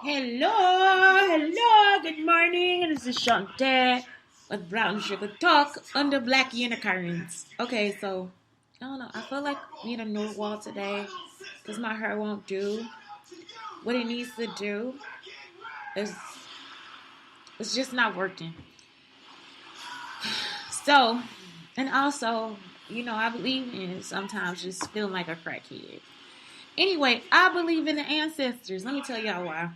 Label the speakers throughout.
Speaker 1: Hello, good morning. This is Shante with Brown Sugar Talk under Black Unicorns. Okay, so I don't know. I feel like I need a new wall today because my hair won't do what it needs to do. It's it's just not working. So, and also, I believe in sometimes just feeling like a crackhead. Anyway, I believe in the ancestors. Let me tell y'all why.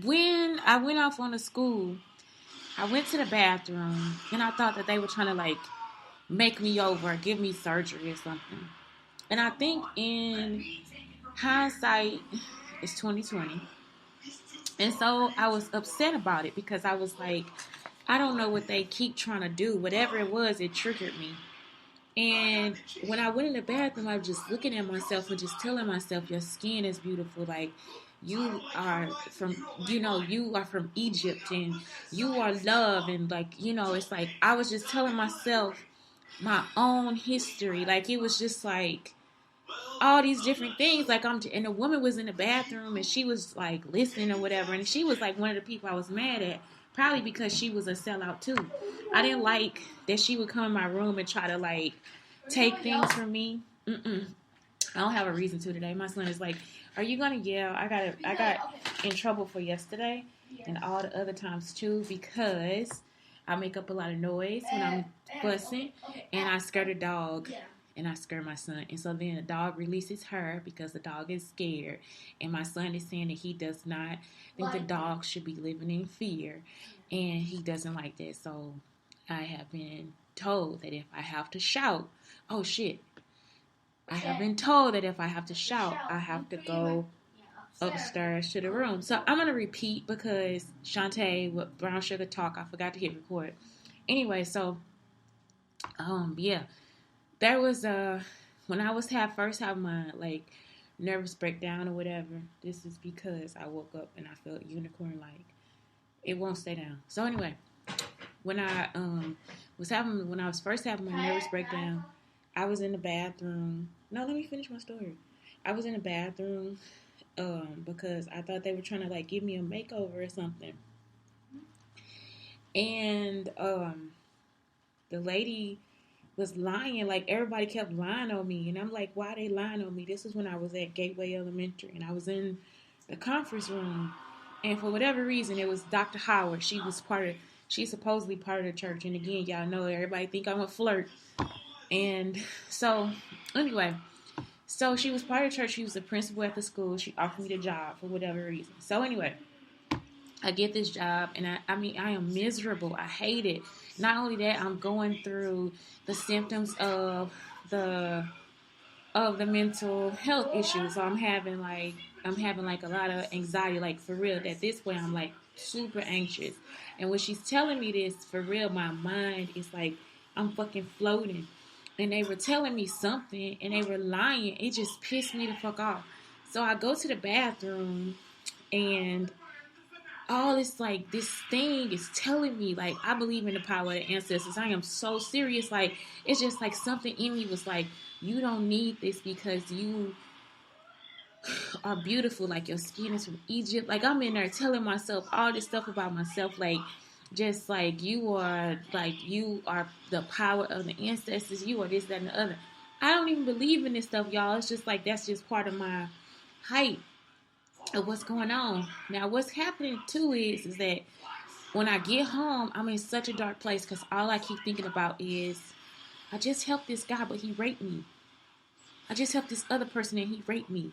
Speaker 1: When I went off on the school, I went to the bathroom and I thought that they were trying to like make me over, give me surgery or something. And I think in hindsight, it's 2020. And so I was upset about it because I was like, I don't know what they keep trying to do. Whatever it was, it triggered me. And when I went in the bathroom, I was just looking at myself and just telling myself, your skin is beautiful. Like, you are from Egypt and you are love. And like, it's like, I was just telling myself my own history. Like, it was just like all these different things. Like, and the woman was in the bathroom and she was like listening or whatever. And she was like one of the people I was mad at. Probably because she was a sellout too. I didn't like that she would come in my room and try to like take things from me. I don't have a reason to today. My son is like, "Are you gonna yell?" I got in trouble for yesterday and all the other times too because I make up a lot of noise when I'm fussing and I scare the dog. And I scare my son. And so then the dog releases her because the dog is scared. And my son is saying that he does not think the dog should be living in fear. And he doesn't like that. So I have been told that if I have to shout, oh shit. I have been told that if I have to shout, I have to go upstairs to the room. So I'm going to repeat because Shantae with Brown Sugar Talk, I forgot to hit record. Anyway, so, yeah. There was when I was first having my like nervous breakdown or whatever. This is because I woke up and I felt unicorn like it won't stay down. So anyway, when I was first having my nervous breakdown, I was in the bathroom. No, let me finish my story. I was in the bathroom because I thought they were trying to like give me a makeover or something, and the lady was lying. Like, everybody kept lying on me. And I'm like, why are they lying on me? This is when I was at Gateway Elementary. And I was in the conference room. And for whatever reason, it was Dr. Howard. She's supposedly part of the church. And again, y'all know everybody think I'm a flirt. And so, anyway. So, she was part of the church. She was the principal at the school. She offered me the job for whatever reason. So, anyway. I get this job, and I mean, I am miserable. I hate it. Not only that, I'm going through the symptoms of the mental health issues. So I'm having like a lot of anxiety, like for real. At this point, I'm like super anxious. And when she's telling me this, for real, my mind is like I'm fucking floating. And they were telling me something, and they were lying. It just pissed me the fuck off. So I go to the bathroom, and all this like this thing is telling me like I believe in the power of the ancestors. I am so serious. Like, it's just like something in me was like, you don't need this because you are beautiful. Like, your skin is from Egypt. Like, I'm in there telling myself all this stuff about myself. Like, just like you are the power of the ancestors. You are this, that, and the other. I don't even believe in this stuff, y'all. It's just like that's just part of my hype of what's going on. Now, what's happening too is that when I get home, I'm in such a dark place because all I keep thinking about is I just helped this guy, but he raped me. I just helped this other person and he raped me.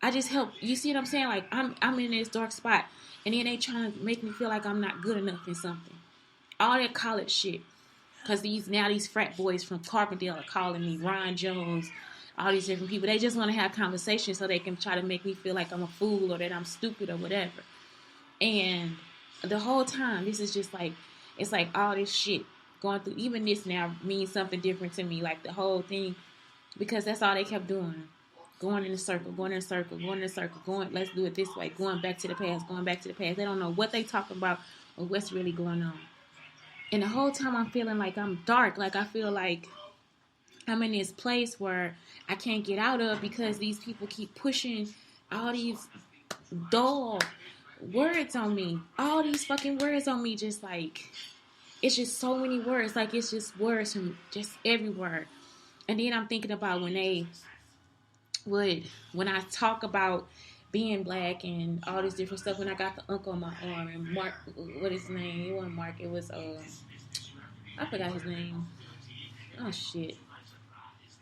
Speaker 1: I just helped. You see what I'm saying? Like, I'm in this dark spot, and then they trying to make me feel like I'm not good enough in something. All that college shit. Because these frat boys from Carbondale are calling me Ron Jones, all these different people. They just want to have conversations so they can try to make me feel like I'm a fool or that I'm stupid or whatever. And the whole time, this is just like, it's like all this shit going through. Even this now means something different to me. Like, the whole thing, because that's all they kept doing. Going in a circle, going in a circle, going in a circle, let's do it this way, going back to the past, going back to the past. They don't know what they talking about or what's really going on. And the whole time I'm feeling like I'm dark. Like, I feel like I'm in this place where I can't get out of because these people keep pushing all these dog words on me. All these fucking words on me, just like, it's just so many words. Like, it's just words from just everywhere. And then I'm thinking about when I talk about being black and all this different stuff, when I got the uncle on my arm and Mark, what his name? It wasn't Mark, it was I forgot his name. Oh shit.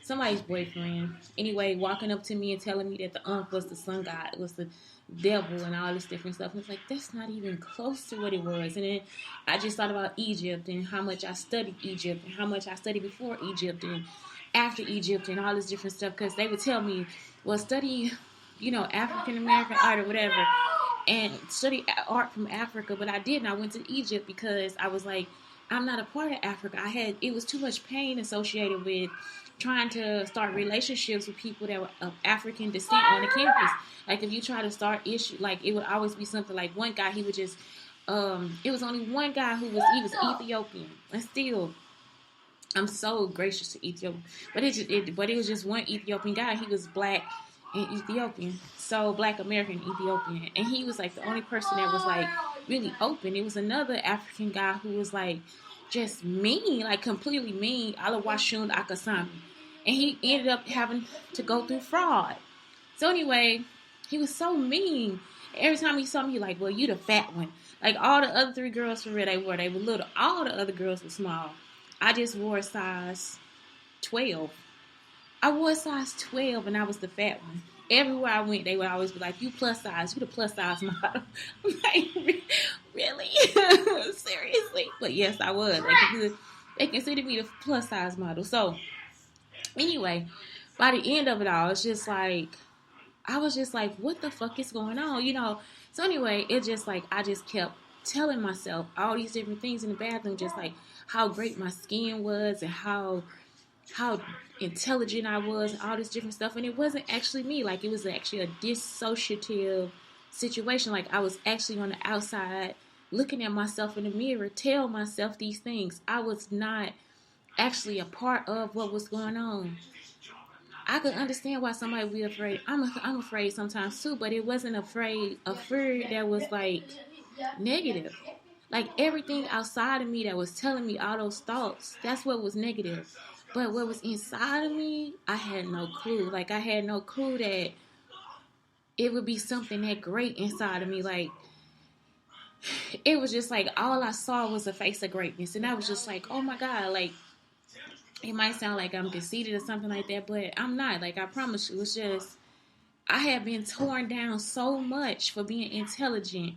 Speaker 1: Somebody's boyfriend. Anyway, walking up to me and telling me that the was the sun god, was the devil and all this different stuff. And it's like, that's not even close to what it was. And then I just thought about Egypt and how much I studied Egypt and how much I studied before Egypt and after Egypt and all this different stuff. Because they would tell me, well, study, African American art or whatever, and study art from Africa. But I didn't. I went to Egypt because I was like, I'm not a part of Africa. It was too much pain associated with trying to start relationships with people that were of African descent on the campus. Like, if you try to start like, it would always be something like one guy, he would just, it was only one guy he was Ethiopian. And still, I'm so gracious to Ethiopia. But it was just one Ethiopian guy. He was black and Ethiopian. So, black American Ethiopian. And he was like the only person that was like really open. It was another African guy who was like just mean, like completely mean, Alawashun Akasami. And he ended up having to go through fraud. So anyway, he was so mean. Every time he saw me, he like, well, you the fat one. Like, all the other 3 girls for real, they were little. All the other girls were small. I just wore a size 12. I wore a size 12 and I was the fat one. Everywhere I went, they would always be like, you plus size, you the plus size model. I'm like, really? Seriously? But yes, I was. They considered me the plus size model. So, anyway, by the end of it all, it's just like, I was just like, what the fuck is going on? So anyway, it just like, I just kept telling myself all these different things in the bathroom, just like how great my skin was and how intelligent I was and all this different stuff. And it wasn't actually me. Like, it was actually a dissociative situation. Like, I was actually on the outside looking at myself in the mirror, tell myself these things. I was not actually a part of what was going on. I could understand why somebody would be afraid. I'm afraid sometimes too, but it wasn't a fear that was like negative. Like, everything outside of me that was telling me all those thoughts, that's what was negative. But what was inside of me, I had no clue. Like, I had no clue that it would be something that great inside of me. Like, it was just like, all I saw was a face of greatness. And I was just like, oh my God, like, it might sound like I'm conceited or something like that, but I'm not. Like, I promise you, it was just, I had been torn down so much for being intelligent,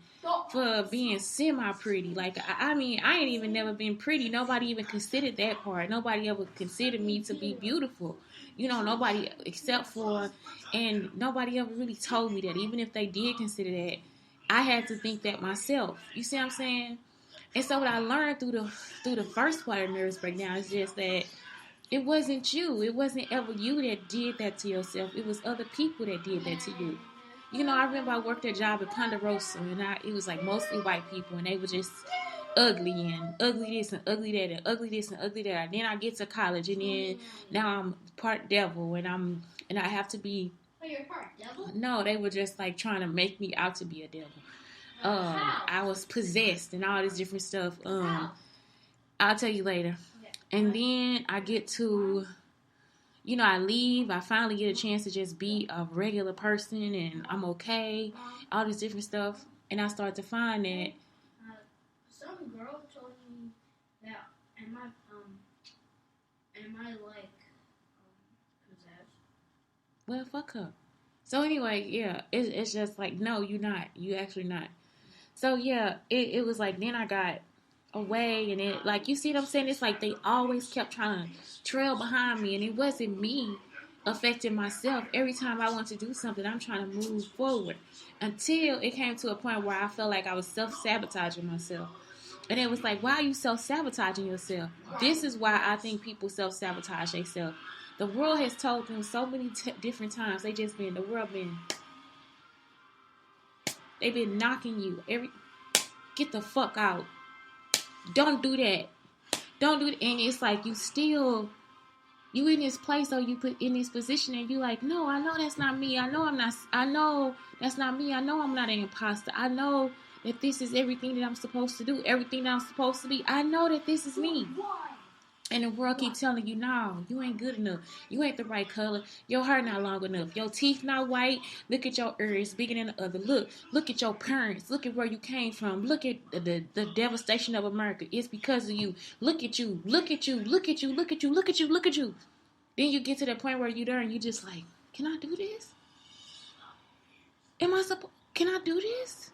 Speaker 1: for being semi-pretty. Like, I mean, I ain't even never been pretty. Nobody even considered that part. Nobody ever considered me to be beautiful. Nobody except for, and nobody ever really told me that. Even if they did consider that, I had to think that myself. You see what I'm saying? And so what I learned through the first part of nervous breakdown is just that it wasn't you. It wasn't ever you that did that to yourself. It was other people that did that to you. I remember I worked a job at Ponderosa, and it was like mostly white people, and they were just ugly and ugly this and ugly that and ugly this and ugly that. And then I get to college, and then now I'm part devil, and I have to be. Oh, you're part devil? No, they were just like trying to make me out to be a devil. I was possessed and all this different stuff. I'll tell you later. And then I get to, I leave. I finally get a chance to just be a regular person, and I'm okay. All this different stuff. And I start to find that.
Speaker 2: Some girl told me that, am I like, possessed?
Speaker 1: Well, fuck her. So anyway, yeah, it's just like, no, you're not. You actually not. So yeah, it was like, then I got away, and it, like, you see what I'm saying? It's like they always kept trying to trail behind me, and it wasn't me affecting myself. Every time I want to do something, I'm trying to move forward, until it came to a point where I felt like I was self-sabotaging myself. And it was like, why are you self-sabotaging yourself? This is why I think people self-sabotage themselves. The world has told them so many different times. They've been knocking you. Get the fuck out. Don't do that. Don't do it. And it's like you still You in this place, or you put in this position, and you like, no, I know that's not me. I know I'm not. I know that's not me. I know I'm not an imposter. I know that this is everything that I'm supposed to do, everything that I'm supposed to be. I know that this is me. And the world keep telling you, no, you ain't good enough. You ain't the right color. Your hair not long enough. Your teeth not white. Look at your ears bigger than the other. Look at your parents. Look at where you came from. Look at the devastation of America. It's because of you. Look at you. Look at you. Look at you. Look at you. Look at you. Look at you. Then you get to the point where you there and you just like, can I do this? Can I do this?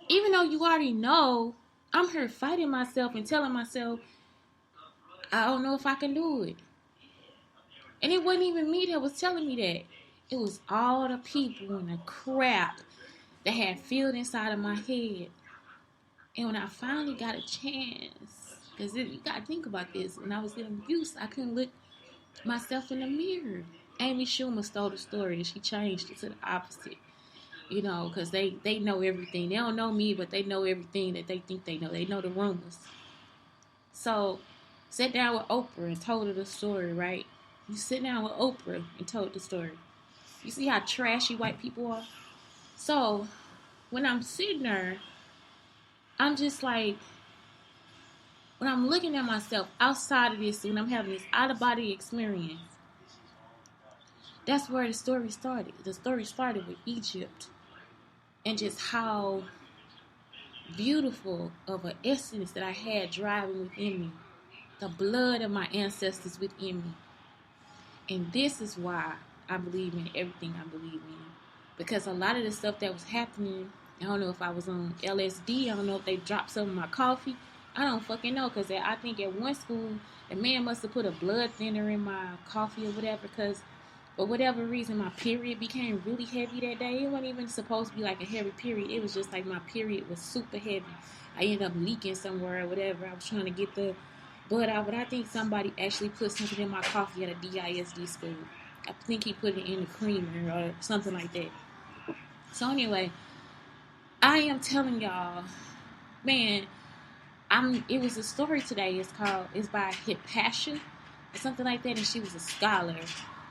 Speaker 1: Even though you already know, I'm here fighting myself and telling myself, I don't know if I can do it. And it wasn't even me that was telling me that. It was all the people and the crap that had filled inside of my head. And when I finally got a chance, because you got to think about this, when I was in abuse, I couldn't look myself in the mirror. Amy Schumer stole the story and she changed it to the opposite. You know, because they know everything. They don't know me, but they know everything that they think they know. They know the rumors. So, sat down with Oprah and told her the story, right? You sit down with Oprah and told the story. You see how trashy white people are? So, when I'm sitting there, I'm just like, when I'm looking at myself outside of this, when I'm having this out-of-body experience, that's where the story started. The story started with Egypt and just how beautiful of an essence that I had driving within me. The blood of my ancestors within me. And this is why I believe in everything I believe in. Because a lot of the stuff that was happening, I don't know if I was on LSD, I don't know if they dropped some in my coffee. I don't fucking know, because I think at one school, the man must have put a blood thinner in my coffee or whatever, because for whatever reason, my period became really heavy that day. It wasn't even supposed to be like a heavy period. It was just like my period was super heavy. I ended up leaking somewhere or whatever. I was trying to get the blood out, but I think somebody actually put something in my coffee at a DISD school. I think he put it in the creamer or something like that. So anyway, I am telling y'all, man, it was a story today. It's by Hypatia or something like that, and she was a scholar.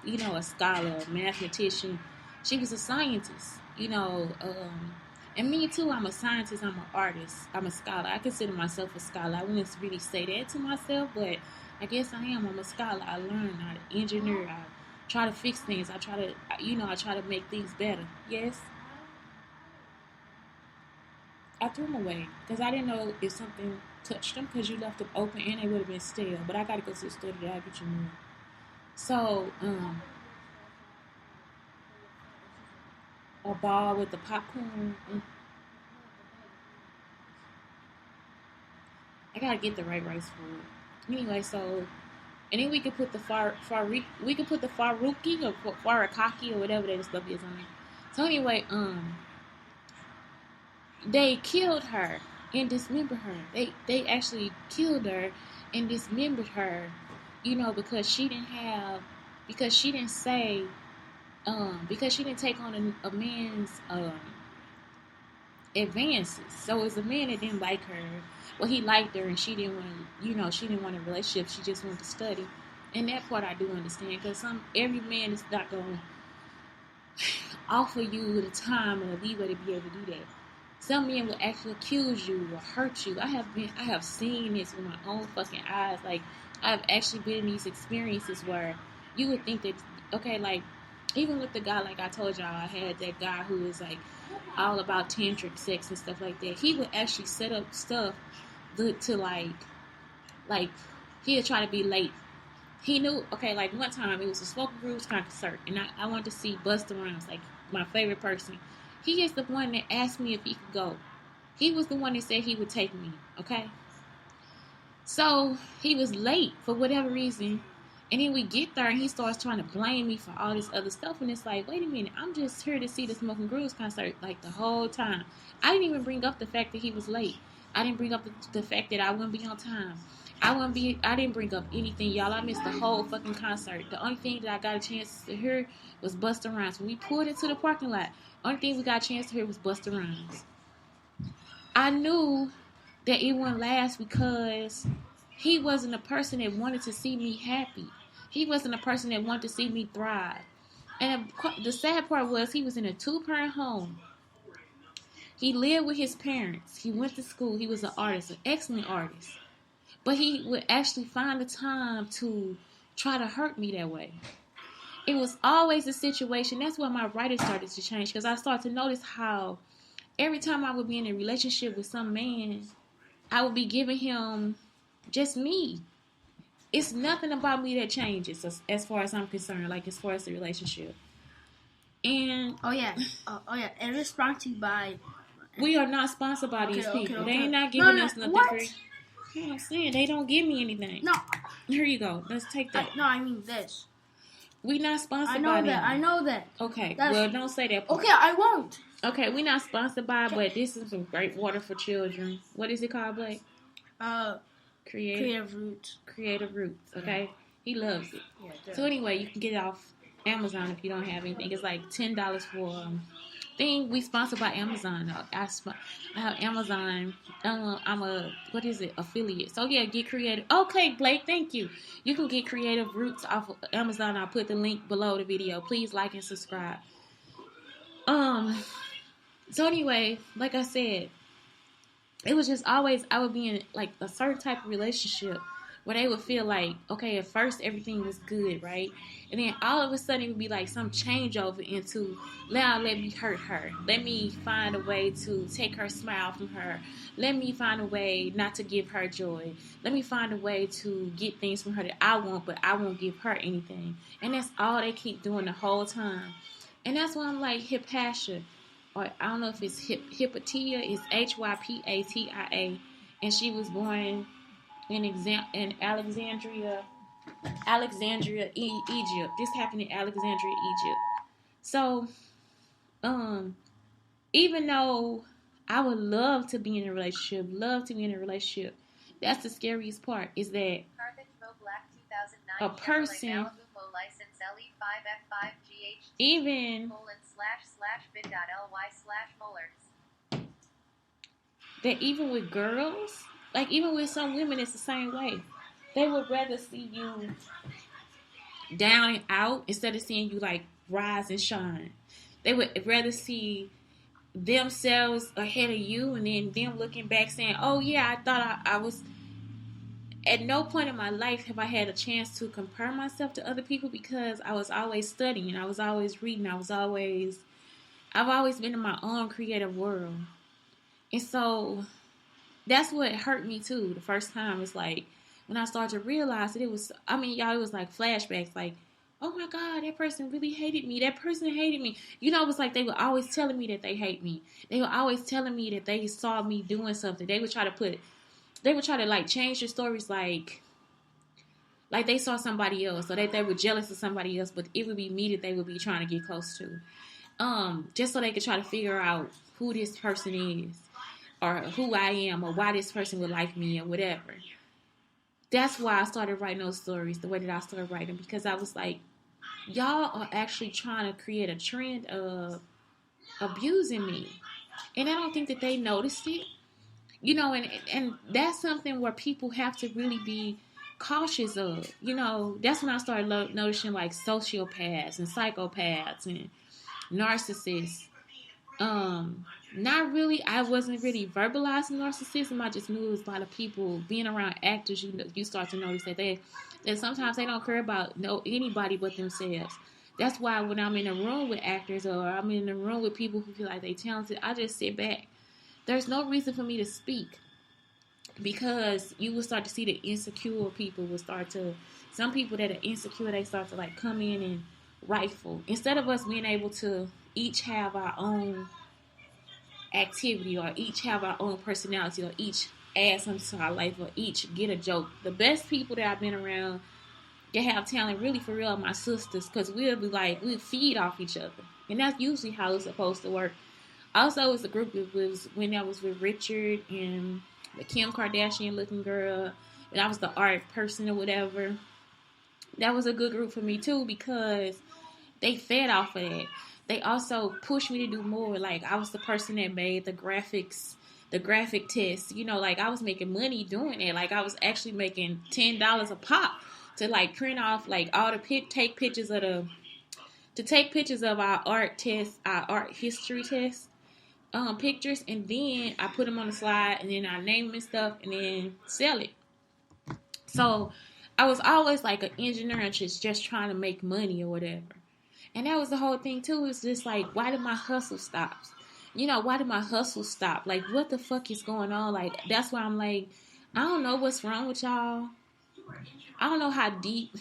Speaker 1: You know, a scholar, a mathematician. She was a scientist, and me too. I'm a scientist. I'm an artist. I'm a scholar. I consider myself a scholar. I wouldn't really say that to myself, but I guess I am. I'm a scholar. I learn. I engineer. I try to fix things. I try to make things better. Yes. I threw them away because I didn't know if something touched them, because you left them open and they would have been stale. But I got to go to the store today. I'll get you more. So, a ball with the popcorn. I gotta get the right rice for it. Anyway, so, and then we could put the Faruqi or Farakaki or whatever that stuff is on there. So anyway, they killed her and dismembered her. They actually killed her and dismembered her, because she didn't take on a man's advances. So it was a man that didn't like her. Well, he liked her and she didn't want a relationship. She just wanted to study. And that part I do understand, because every man is not going to offer you the time or the leeway to be able to do that. Some men will actually accuse you or hurt you. I have seen this with my own fucking eyes. Like, I've actually been in these experiences where you would think that, okay, like, even with the guy, like I told y'all, I had that guy who was like all about tantric sex and stuff like that. He would actually set up stuff to like he'd try to be late. He knew, okay, like one time it was a Smoking Grooves concert, and I wanted to see Busta Rhymes, like my favorite person. He is the one that asked me if he could go. He was the one that said he would take me, okay? So he was late for whatever reason. And then we get there and he starts trying to blame me for all this other stuff. And it's like, wait a minute, I'm just here to see the Smoking Grooves concert like the whole time. I didn't even bring up the fact that he was late. I didn't bring up the fact that I wouldn't be on time. I didn't bring up anything, y'all. I missed the whole fucking concert. The only thing that I got a chance to hear was Busta Rhymes. When we pulled into the parking lot, only thing we got a chance to hear was Busta Rhymes. I knew that it wouldn't last because he wasn't a person that wanted to see me happy. He wasn't a person that wanted to see me thrive. And the sad part was he was in a 2-parent home. He lived with his parents. He went to school. He was an artist, an excellent artist. But he would actually find the time to try to hurt me that way. It was always a situation. That's why my writing started to change, because I started to notice how every time I would be in a relationship with some man, I would be giving him just me. It's nothing about me that changes as far as I'm concerned, like as far as the relationship. And
Speaker 2: oh yeah, and it's brought to you by.
Speaker 1: We are not sponsored by these people. Okay. They ain't not giving us nothing free. You know what I'm saying? They don't give me anything.
Speaker 2: No.
Speaker 1: Here you go. Let's take that.
Speaker 2: I mean this.
Speaker 1: We not sponsored by them.
Speaker 2: I know that.
Speaker 1: Okay. Well, don't say that part.
Speaker 2: Okay, I won't.
Speaker 1: Okay, we not sponsored by, but this is some great water for children. What is it called, Blake?
Speaker 2: Creative Roots.
Speaker 1: Creative Roots. Okay. He loves it. Yeah, so anyway, you can get it off Amazon if you don't have anything. It's like $10 for thing. We sponsored by Amazon. I have Amazon. I'm a affiliate. So yeah, get creative. Okay, Blake, thank you. You can get Creative Roots off of Amazon. I'll put the link below the video. Please like and subscribe. So anyway, like I said, it was just always I would be in like a certain type of relationship where they would feel like, okay, at first everything was good, right? And then all of a sudden it would be like some changeover into, let me hurt her. Let me find a way to take her smile from her. Let me find a way not to give her joy. Let me find a way to get things from her that I want, but I won't give her anything. And that's all they keep doing the whole time. And that's why I'm like Hypatia, or I don't know if it's Hypatia, it's Hypatia, and she was born in Alexandria, Egypt. This happened in Alexandria, Egypt. So, even though I would love to be in a relationship, that's the scariest part, is that a person, even that even with girls, like even with some women, it's the same way. They would rather see you down and out instead of seeing you like rise and shine. They would rather see themselves ahead of you and then them looking back saying, oh yeah, I thought I was. At no point in my life have I had a chance to compare myself to other people, because I was always studying, I was always reading, I've always been in my own creative world. And so that's what hurt me too the first time. It's like when I started to realize that it was like flashbacks, like, oh my God, that person really hated me. That person hated me. You know, it was like they were always telling me that they hate me. They were always telling me that they saw me doing something. They would try to like change the stories like they saw somebody else, or that they were jealous of somebody else, but it would be me that they would be trying to get close to. Just so they could try to figure out who this person is, or who I am, or why this person would like me, or whatever. That's why I started writing those stories the way that I started writing, because I was like, y'all are actually trying to create a trend of abusing me. And I don't think that they noticed it. You know, and that's something where people have to really be cautious of. You know, that's when I started noticing like sociopaths and psychopaths and narcissists. Not really. I wasn't really verbalizing narcissism. I just knew it was a lot of people being around actors. You start to notice that sometimes they don't care about anybody but themselves. That's why when I'm in a room with actors, or I'm in a room with people who feel like they're talented, I just sit back. There's no reason for me to speak, because you will start to see the insecure people some people that are insecure, they start to like come in and rifle. Instead of us being able to each have our own activity, or each have our own personality, or each add something to our life, or each get a joke. The best people that I've been around that have talent, really for real, are my sisters, because we'll feed off each other. And that's usually how it's supposed to work. Also, it was a group when I was with Richard and the Kim Kardashian looking girl, and I was the art person or whatever. That was a good group for me too, because they fed off of that. They also pushed me to do more. Like, I was the person that made the graphic test. You know, like I was making money doing it. Like, I was actually making $10 a pop. to like print off like all the take pictures of our art test, our art history test pictures, and then I put them on the slide, and then I name them and stuff, and then sell it. So I was always like an engineer and just trying to make money or whatever. And that was the whole thing too. It's just like, why did my hustle stop? Why did my hustle stop? Like, what the fuck is going on? Like, that's why I'm like, I don't know what's wrong with y'all. I don't know how deep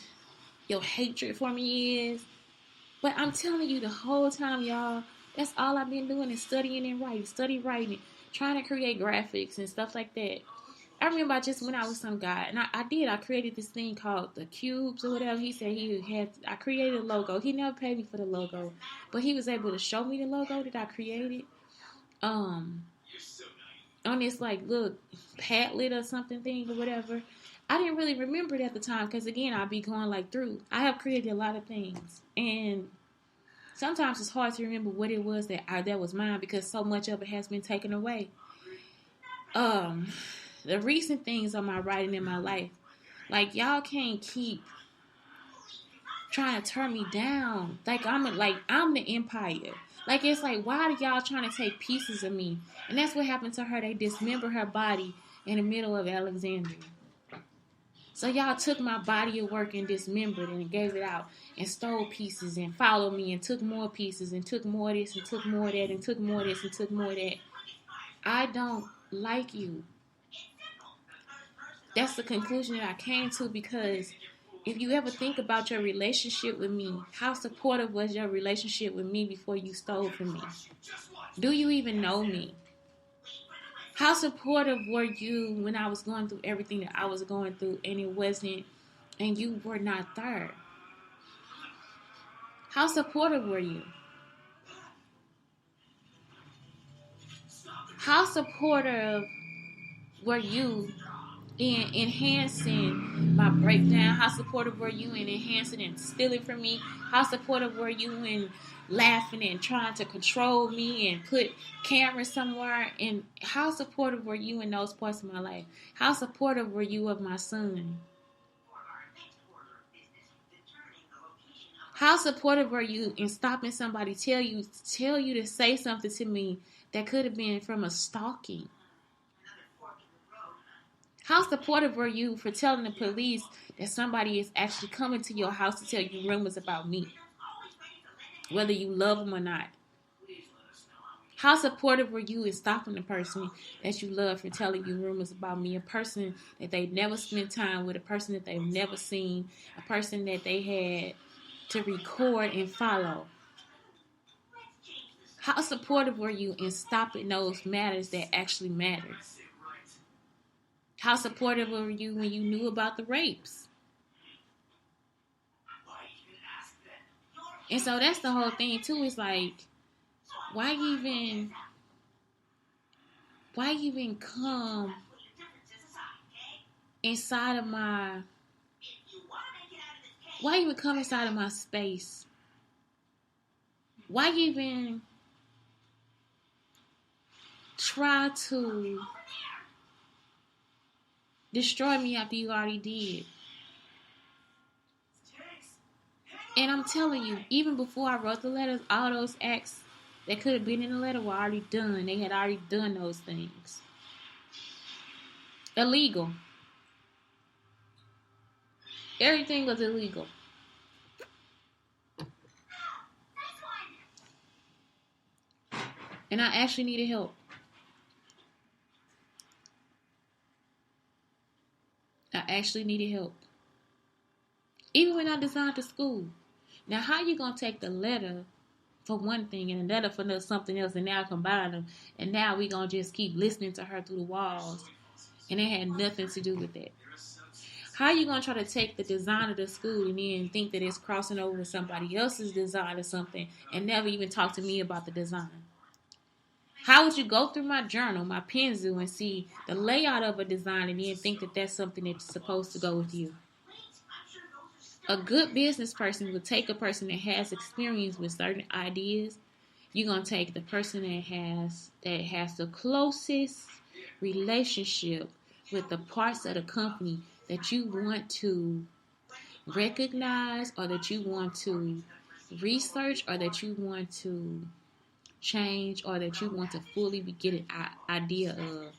Speaker 1: your hatred for me is. But I'm telling you, the whole time, y'all, that's all I've been doing is studying and writing, trying to create graphics and stuff like that. I remember I just went out with some guy, and I created this thing called the cubes or whatever. He said I created a logo. He never paid me for the logo, but he was able to show me the logo that I created. On this like little Padlet or something thing or whatever. I didn't really remember it at the time because again, I'd be going like through. I have created a lot of things, and sometimes it's hard to remember what it was that was mine because so much of it has been taken away. The recent things on my writing in my life, like y'all can't keep trying to turn me down. Like I'm the empire. Like it's like, why are y'all trying to take pieces of me? And that's what happened to her. They dismembered her body in the middle of Alexandria. So y'all took my body of work and dismembered it and gave it out and stole pieces and followed me and took more pieces and took more of this and took more of that and took more of this and took more of that. I don't like you. That's the conclusion that I came to, because if you ever think about your relationship with me, how supportive was your relationship with me before you stole from me? Do you even know me? How supportive were you when I was going through everything that I was going through and you were not there? How supportive were you? How supportive were you in enhancing my breakdown? How supportive were you in enhancing and stealing from me? How supportive were you in laughing and trying to control me and put cameras somewhere? And how supportive were you in those parts of my life? How supportive were you of my son? How supportive were you in stopping somebody tell you to say something to me that could have been from a stalking? How supportive were you for telling the police that somebody is actually coming to your house to tell you rumors about me, whether you love them or not? How supportive were you in stopping the person that you love from telling you rumors about me, a person that they've never spent time with, a person that they've never seen, a person that they had to record and follow? How supportive were you in stopping those matters that actually matter? How supportive were you when you knew about the rapes? And so that's the whole thing too. It's like, why even come inside of my space? Why even try to destroy me after you already did? And I'm telling you, even before I wrote the letters, all those acts that could have been in the letter were already done. They had already done those things. Illegal. Everything was illegal. And I actually needed help. Even when I designed the school. Now, how you going to take the letter for one thing and the letter for something else and now combine them, and now we going to just keep listening to her through the walls, and it had nothing to do with that? How you going to try to take the design of the school and then think that it's crossing over with somebody else's design or something and never even talk to me about the design? How would you go through my journal, my Penzu, and see the layout of a design and then think that that's something that's supposed to go with you? A good business person would take a person that has experience with certain ideas. You're going to take the person that has the closest relationship with the parts of the company that you want to recognize, or that you want to research, or that you want to change, or that you want to fully get an idea of.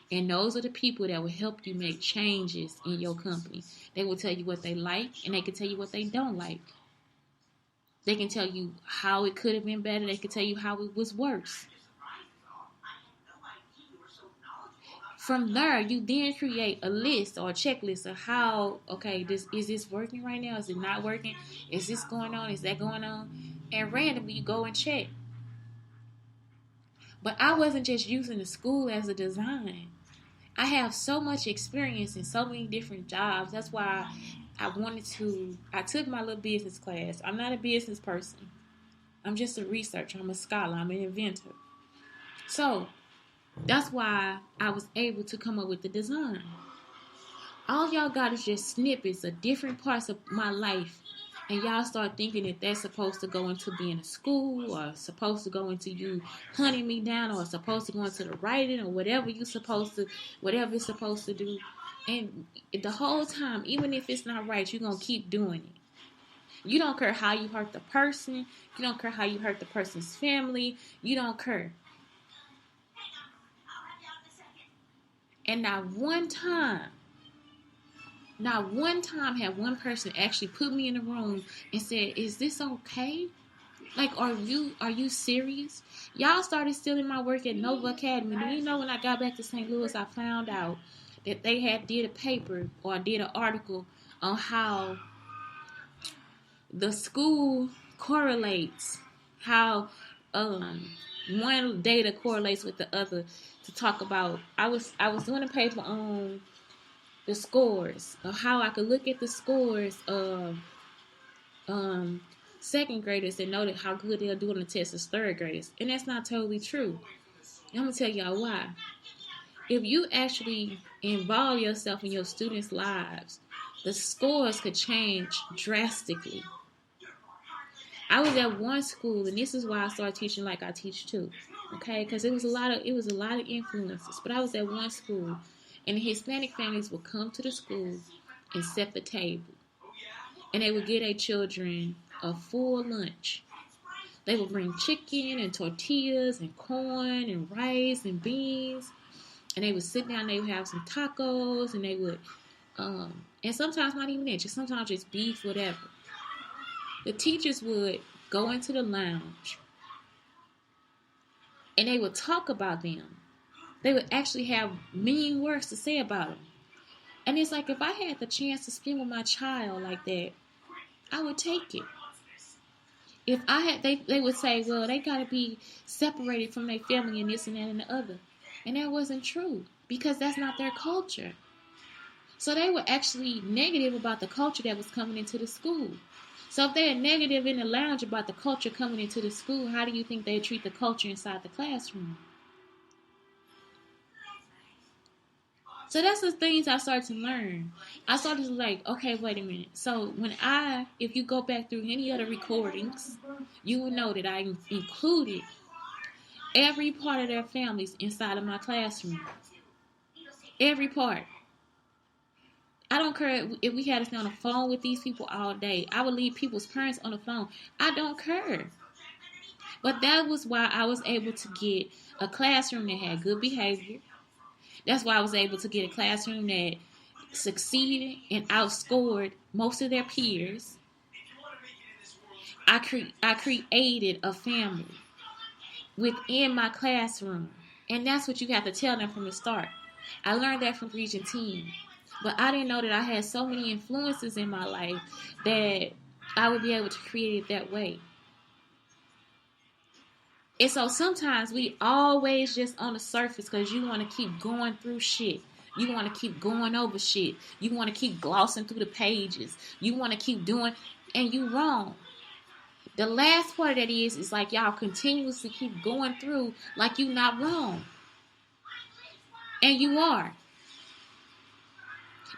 Speaker 1: And those are the people that will help you make changes in your company. They will tell you what they like, and they can tell you what they don't like. They can tell you how it could have been better. They can tell you how it was worse. From there, you then create a list or a checklist of how, okay, is this working right now? Is it not working? Is this going on? Is that going on? And randomly, you go and check. But I wasn't just using the school as a design. I have so much experience in so many different jobs. That's why I took my little business class. I'm not a business person. I'm just a researcher. I'm a scholar. I'm an inventor. So that's why I was able to come up with the design. All y'all got is just snippets of different parts of my life. And y'all start thinking that that's supposed to go into being a school, or supposed to go into you hunting me down, or supposed to go into the writing, or whatever it's supposed to do. And the whole time, even if it's not right, you're going to keep doing it. You don't care how you hurt the person. You don't care how you hurt the person's family. You don't care. And not one time have one person actually put me in a room and said, "Is this okay? Like, are you serious?" Y'all started stealing my work at Nova Academy. Do you know when I got back to St. Louis, I found out that they had did a paper or did an article on how the school correlates, how one data correlates with the other. To talk about, I was doing a paper on the scores of how I could look at the scores of second graders and know that how good they'll do on the test as third graders, and that's not totally true. And I'm gonna tell y'all why. If you actually involve yourself in your students' lives, the scores could change drastically. I was at one school, and this is why I started teaching like I teach too. Okay, because it was a lot of influences. But I was at one school, and the Hispanic families would come to the school and set the table, and they would get their children a full lunch. They would bring chicken and tortillas and corn and rice and beans, and they would sit down. They would have some tacos, and they would, and sometimes not even that, sometimes just beef, whatever. The teachers would go into the lounge and they would talk about them. They would actually have mean words to say about them. And it's like, if I had the chance to spend with my child like that, I would take it. If I had, they would say, well, they got to be separated from their family and this and that and the other. And that wasn't true, because that's not their culture. So they were actually negative about the culture that was coming into the school. So if they're negative in the lounge about the culture coming into the school, how do you think they treat the culture inside the classroom? So that's the things I started to learn. I started to like, okay, wait a minute. So if you go back through any other recordings, you will know that I included every part of their families inside of my classroom. Every part. I don't care if we had to stay on the phone with these people all day. I would leave people's parents on the phone. I don't care. But that was why I was able to get a classroom that had good behavior. That's why I was able to get a classroom that succeeded and outscored most of their peers. I created a family within my classroom. And that's what you have to tell them from the start. I learned that from Region 10. But I didn't know that I had so many influences in my life that I would be able to create it that way. And so sometimes we always just on the surface because you want to keep going through shit. You want to keep going over shit. You want to keep glossing through the pages. You want to keep doing, and you wrong. The last part of that is like y'all continuously keep going through like you not wrong. And you are.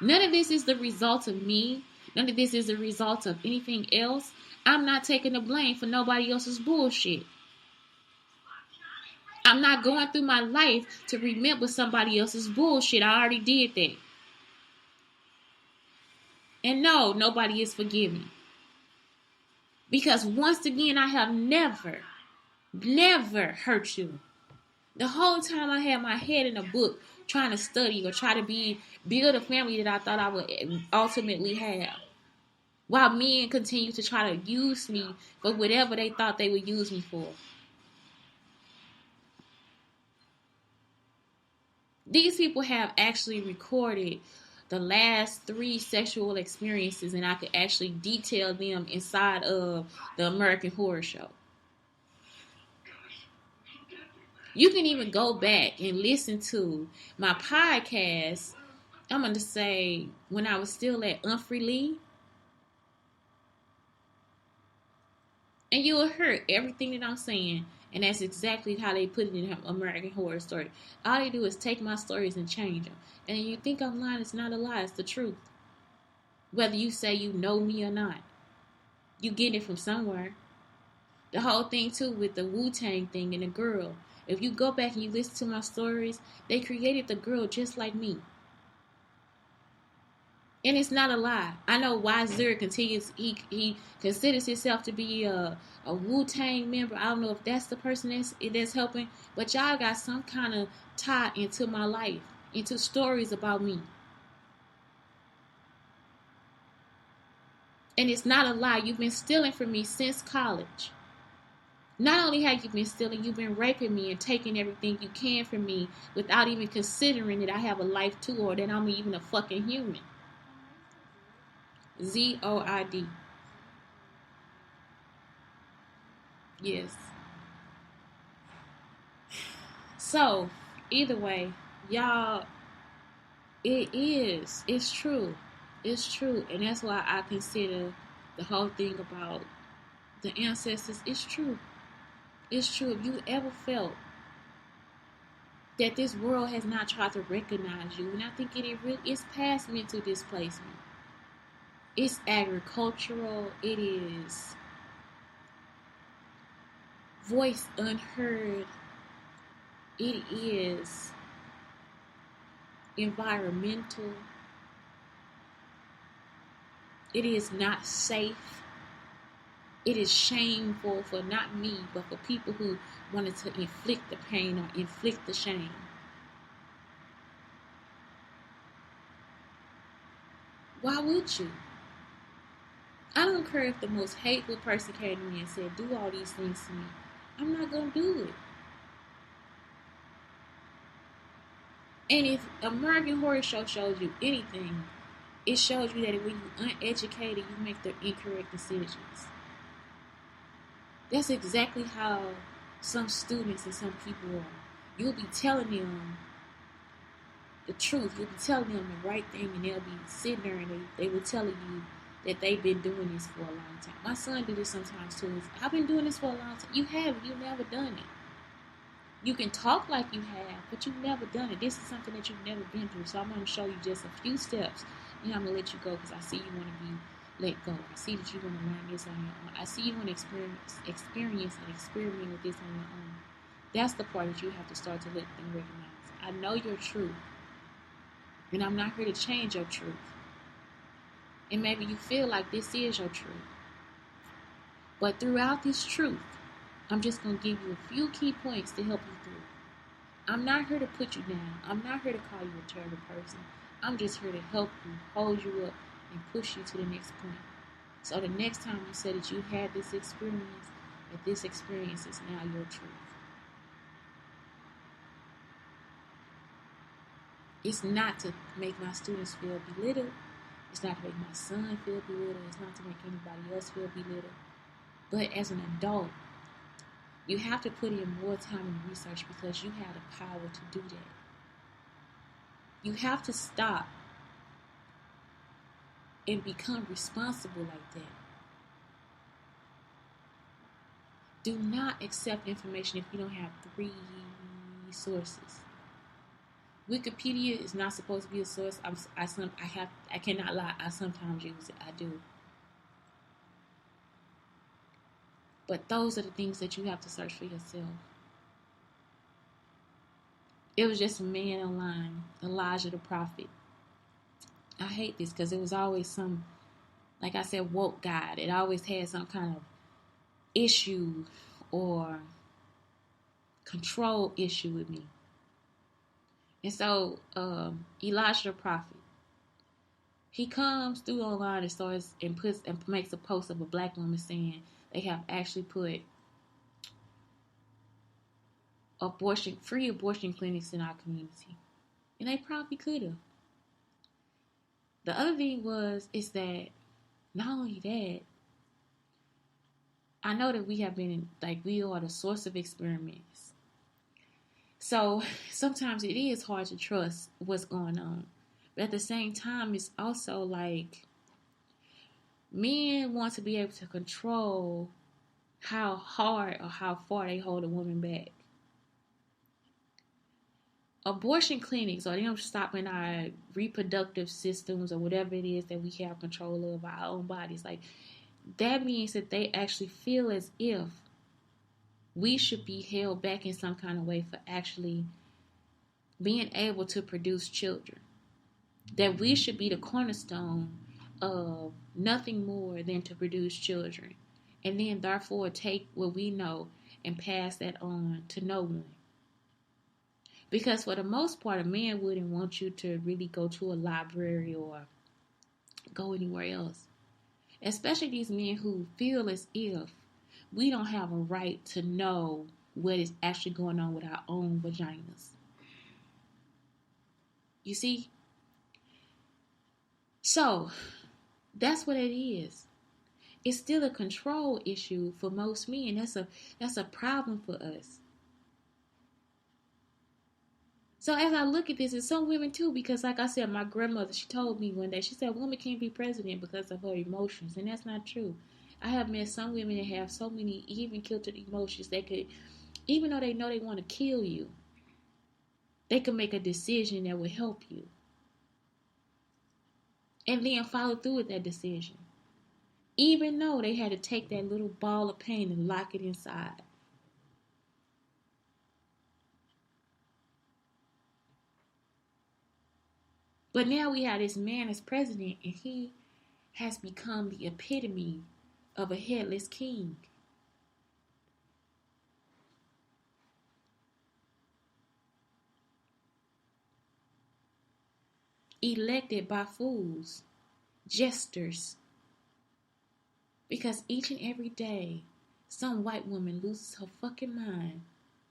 Speaker 1: None of this is the result of me. None of this is the result of anything else. I'm not taking the blame for nobody else's bullshit. I'm not going through my life to remember somebody else's bullshit. I already did that. And no, nobody is forgiven. Because once again, I have never hurt you. The whole time I had my head in a book trying to study or try to build a family that I thought I would ultimately have. While men continue to try to use me for whatever they thought they would use me for. These people have actually recorded the last 3 sexual experiences, and I could actually detail them inside of the American Horror Show. You can even go back and listen to my podcast. I'm going to say when I was still at Humphrey Lee. And you'll hear everything that I'm saying. And that's exactly how they put it in American Horror Story. All they do is take my stories and change them. And you think I'm lying, it's not a lie, it's the truth. Whether you say you know me or not. You get it from somewhere. The whole thing too with the Wu-Tang thing and the girl. If you go back and you listen to my stories, they created the girl just like me. And it's not a lie. I know why Zurich continues. He considers himself to be a Wu-Tang member. I don't know if that's the person that's helping, but y'all got some kind of tie into my life, into stories about me. And it's not a lie. You've been stealing from me since college. Not only have you been stealing, you've been raping me and taking everything you can from me without even considering that I have a life too, or that I'm even a fucking human. ZOID. Yes. So, either way, y'all, it's true. It's true. And that's why I consider the whole thing about the ancestors, it's true. It's true. If you ever felt that this world has not tried to recognize you, and I think it's past mental displacement. It's agricultural. It is voice unheard. It is environmental. It is not safe. It is shameful for not me, but for people who wanted to inflict the pain or inflict the shame. Why would you? I don't care if the most hateful person came to me and said, do all these things to me. I'm not going to do it. And if American Horror Show shows you anything, it shows you that when you're uneducated, you make the incorrect decisions. That's exactly how some students and some people are. You'll be telling them the truth. You'll be telling them the right thing, and they'll be sitting there and they will tell you that they've been doing this for a long time. My son do this sometimes too. I've been doing this for a long time. You haven't. You've never done it. You can talk like you have, but you've never done it. This is something that you've never been through. So I'm going to show you just a few steps, and I'm going to let you go because I see you want to be let go. I see that you want to learn this on your own. I see you want to experience and experiment with this on your own. That's the part that you have to start to look and recognize. I know your truth, and I'm not here to change your truth. And maybe you feel like this is your truth. But throughout this truth, I'm just going to give you a few key points to help you through. I'm not here to put you down. I'm not here to call you a terrible person. I'm just here to help you, hold you up, and push you to the next point. So the next time you say that you had this experience, that this experience is now your truth. It's not to make my students feel belittled. It's not to make my son feel belittled. It's not to make anybody else feel belittled. But as an adult, you have to put in more time and research because you have the power to do that. You have to stop and become responsible like that. Do not accept information if you don't have 3 sources. Wikipedia is not supposed to be a source. I cannot lie. I sometimes use it. I do. But those are the things that you have to search for yourself. It was just a man online, Elijah the prophet. I hate this because it was always some, like I said, woke guy. It always had some kind of issue or control issue with me. And so Elijah the prophet, he comes through online and starts and puts and makes a post of a black woman saying they have actually put free abortion clinics in our community. And they probably could have. The other thing is that not only that, I know that we have been, like, we are the source of experiments. So sometimes it is hard to trust what's going on. But at the same time, it's also like men want to be able to control how hard or how far they hold a woman back. Abortion clinics or them stopping our reproductive systems or whatever it is that we have control of our own bodies, like, that means that they actually feel as if we should be held back in some kind of way for actually being able to produce children. That we should be the cornerstone of nothing more than to produce children. And then therefore take what we know and pass that on to no one. Because for the most part, a man wouldn't want you to really go to a library or go anywhere else. Especially these men who feel as if we don't have a right to know what is actually going on with our own vaginas. You see? So, that's what it is. It's still a control issue for most men. That's a problem for us. So as I look at this, and some women too, because like I said, my grandmother, she told me one day, she said, women can't be president because of her emotions. And that's not true. I have met some women that have so many even kilted emotions that could, even though they know they want to kill you, they can make a decision that will help you. And then follow through with that decision. Even though they had to take that little ball of pain and lock it inside. But now we have this man as president, and he has become the epitome of a headless king. Elected by fools, jesters. Because each and every day, some white woman loses her fucking mind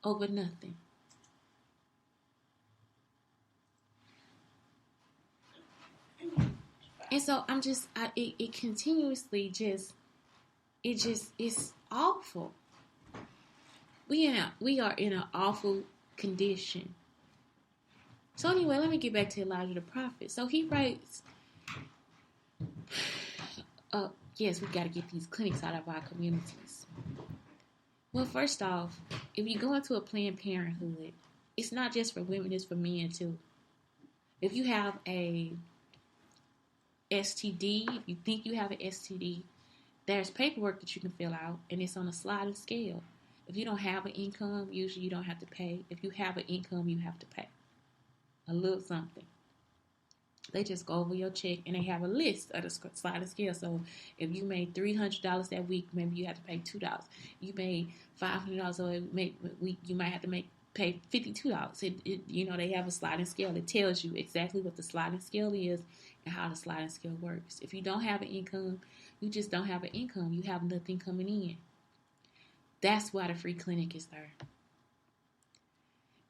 Speaker 1: over nothing. And so it continuously it's awful. We are in an awful condition. So anyway, let me get back to Elijah the prophet. So he writes, yes, we got to get these clinics out of our communities. Well, first off, if you go into a Planned Parenthood, it's not just for women, it's for men too. If you have a STD, if you think you have an STD, there's paperwork that you can fill out, and it's on a sliding scale. If you don't have an income, usually you don't have to pay. If you have an income, you have to pay a little something. They just go over your check, and they have a list of the sliding scale. So if you made $300 that week, maybe you have to pay $2. You made $500, so you might have to pay $52. They have a sliding scale that tells you exactly what the sliding scale is and how the sliding scale works. If you don't have an income, you just don't have an income. You have nothing coming in. That's why the free clinic is there.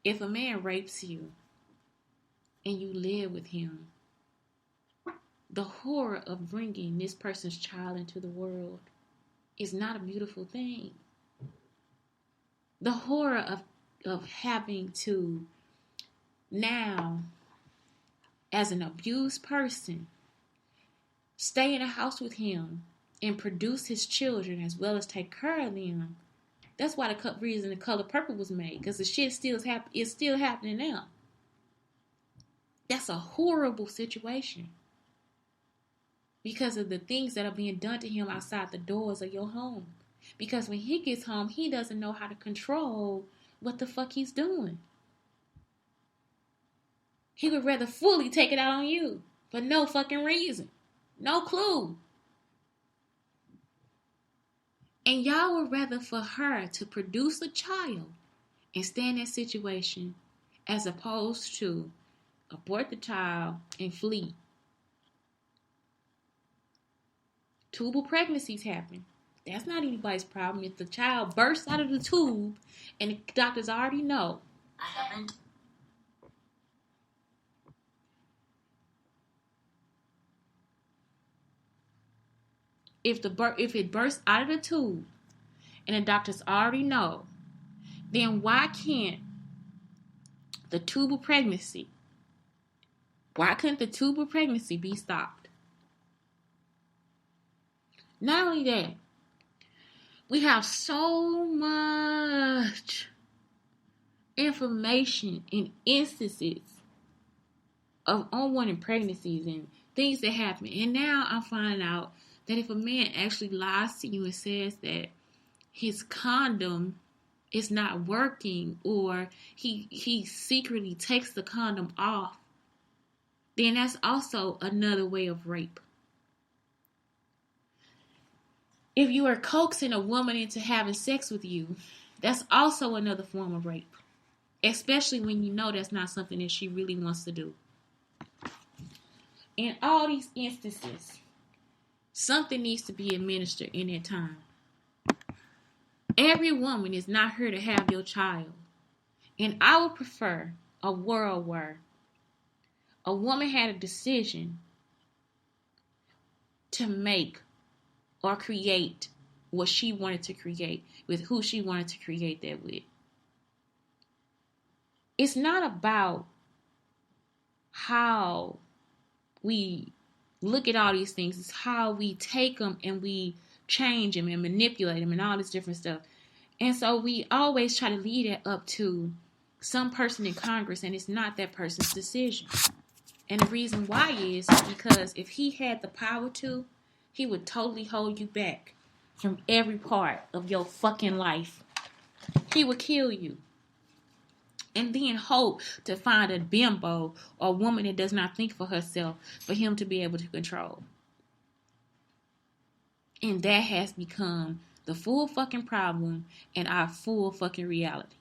Speaker 1: If a man rapes you and you live with him, the horror of bringing this person's child into the world is not a beautiful thing. The horror of having to now, as an abused person, stay in a house with him and produce his children as well as take care of them. That's why the reason The Color Purple was made, because the shit is still happening now. That's a horrible situation because of the things that are being done to him outside the doors of your home. Because when he gets home, he doesn't know how to control what the fuck he's doing. He would rather fully take it out on you. for no fucking reason. No clue. And y'all would rather for her to produce a child and stay in that situation as opposed to abort the child and flee. Tubal pregnancies happen. That's not anybody's problem. If the child bursts out of the tube and the doctors already know. I haven't. If it bursts out of the tube and the doctors already know, then why can't the tubal pregnancy? Why couldn't the tubal pregnancy be stopped? Not only that, we have so much information and instances of unwanted pregnancies and things that happen. And now I'm finding out that if a man actually lies to you and says that his condom is not working, or he secretly takes the condom off, then that's also another way of rape. If you are coaxing a woman into having sex with you, that's also another form of rape. Especially when you know that's not something that she really wants to do. In all these instances, something needs to be administered in that time. Every woman is not here to have your child. And I would prefer a world where a woman had a decision to make or create what she wanted to create with who she wanted to create that with. It's not about how we look at all these things. It's how we take them and we change them and manipulate them and all this different stuff. And so we always try to lead it up to some person in Congress, and it's not that person's decision. And the reason why is because if he had the power to, he would totally hold you back from every part of your fucking life. He would kill you. And then hope to find a bimbo or a woman that does not think for herself for him to be able to control. And that has become the full fucking problem and our full fucking reality.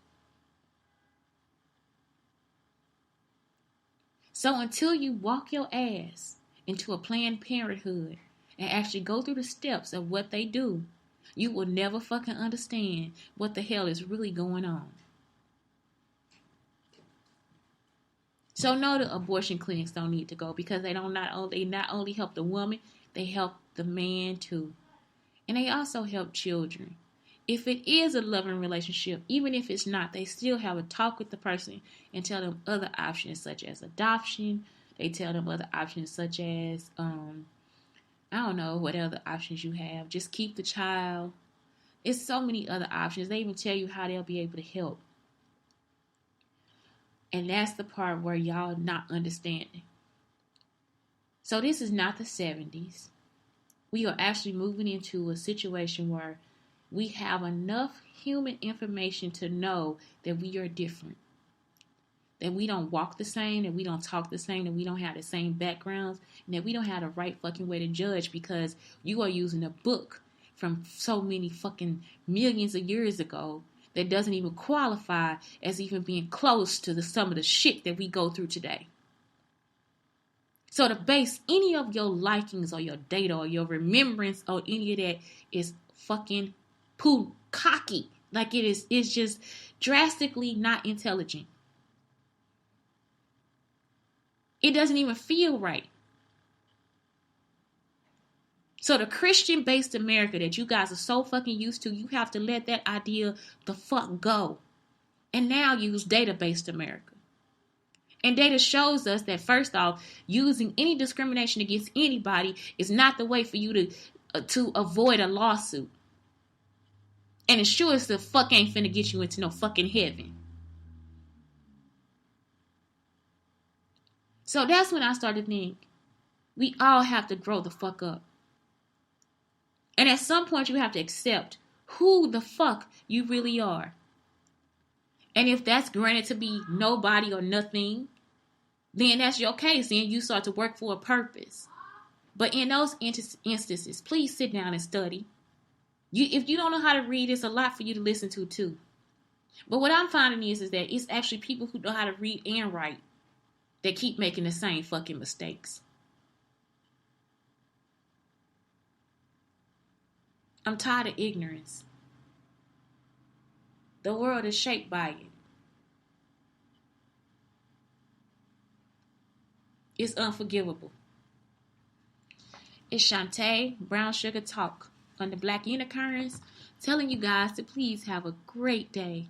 Speaker 1: So until you walk your ass into a Planned Parenthood and actually go through the steps of what they do, you will never fucking understand what the hell is really going on. So no, the abortion clinics don't need to go because they not only help the woman, they help the man too. And they also help children. If it is a loving relationship, even if it's not, they still have a talk with the person and tell them other options such as adoption. They tell them other options such as, I don't know what other options you have. Just keep the child. It's so many other options. They even tell you how they'll be able to help. And that's the part where y'all not understanding. So this is not the 70s. We are actually moving into a situation where we have enough human information to know that we are different. That we don't walk the same, that we don't talk the same, that we don't have the same backgrounds, and that we don't have the right fucking way to judge because you are using a book from so many fucking millions of years ago that doesn't even qualify as even being close to some of the shit that we go through today. So to base any of your likings or your data or your remembrance or any of that is fucking cocky. Like it's just drastically not intelligent. It doesn't even feel right. So the Christian-based America that you guys are so fucking used to, you have to let that idea the fuck go. And now use data-based America. And data shows us that first off, using any discrimination against anybody is not the way for you to avoid a lawsuit. And it sure as the fuck ain't finna get you into no fucking heaven. So that's when I started to think, we all have to grow the fuck up. And at some point you have to accept who the fuck you really are. And if that's granted to be nobody or nothing, then that's your case. Then you start to work for a purpose. But in those instances, please sit down and study. If you don't know how to read, it's a lot for you to listen to too. But what I'm finding is that it's actually people who know how to read and write that keep making the same fucking mistakes. I'm tired of ignorance. The world is shaped by it. It's unforgivable. It's Shantae, Brown Sugar Talk on the Black Unicorns, telling you guys to please have a great day.